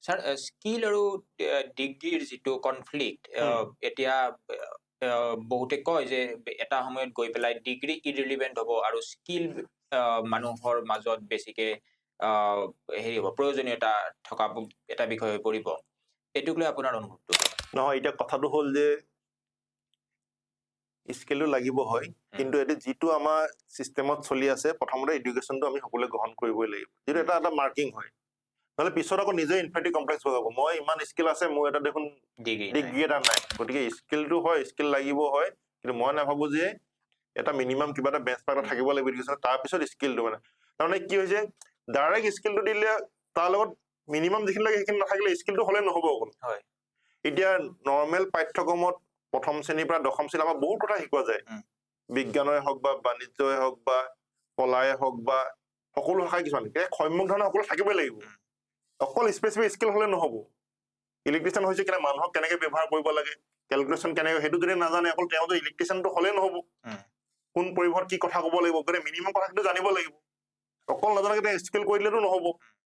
sir skill আৰু ডিগ্ৰীৰ যিটো কনফ্লিক্ট এতিয়া বহুতে কয় যে এটা সময়ত গৈ পেলাই ডিগ্ৰী ইৰিলিভেণ্ট হ'ব আৰু স্কিল মানুহৰ মাজত বেছিকে হেৰি হ'ব প্ৰয়োজনীয়তা থকা এটা বিষয় হৈ পৰিব এইটোক লৈ আপোনাৰ অনুভৱটো নহয় এতিয়া কথাটো হ'ল যে স্কিলটো লাগিব হয় কিন্তু এটো যিটো আমাৰ সিস্টেমত চলি আছে প্ৰথমতে এডুকেশনটো আমি সকলোৱে গ্ৰহণ কৰিবই লাগিব যেটো এটা মাৰ্কিং হয় নহলে পিছত আকৌ নিজে ইনফিনিটি কমপ্লেক্স হৈ যাব মই ইমান স্কিল আছে মোৰ এটা দেখোন ডিগ্ৰী এটা নাই গতিকে স্কিলটো হয় স্কিল লাগিব হয় কিন্তু মই নাভাবো যে এটা মিনিমাম কিবা এটা বেঞ্চমাৰ্ক থাকিব লাগিব এডুকেশন তাৰ পিছত স্কিলটো মানে তাৰমানে কি হৈছে ডাইৰেক্ট স্কিলটো দিলে তাৰ লগত মিনিমাম যিখিনি লাগে সেইখিনি নাথাকিলে স্কিলটো হলে নহব অকল হয় এতিয়া নৰ্মেল পাঠ্যক্ৰমত প্ৰথম শ্ৰেণীৰ পৰা দশম শ্ৰেণী আমাৰ বহুত কথা শিকোৱা যায় বিজ্ঞানৰে হওক বা বাণিজ্যই হওক বা কলাই হওক বা সকলো শাখাই কিছুমান সম্যক ধৰণৰ সকলো থাকিবই লাগিব অকল স্পেচিফিক স্কিল হলে নহব ইলেক্ট্ৰিচিয়ান হৈছে কেনে মানুহক কেনেকে ব্যৱহাৰ কৰিব লাগে কেলকুলেশ্যন কেনেকে সেইটো যদি নাজানে অকল তেওঁতো ইলেক্ট্ৰিচিয়ানটো হলে নহব কোন পৰিভৰ কি কথা ক'ব লাগিব গতিকে মিনিমাম কথাটো জানিব লাগিব অকল নজনাকে স্কিল কৰি দিলেতো নহব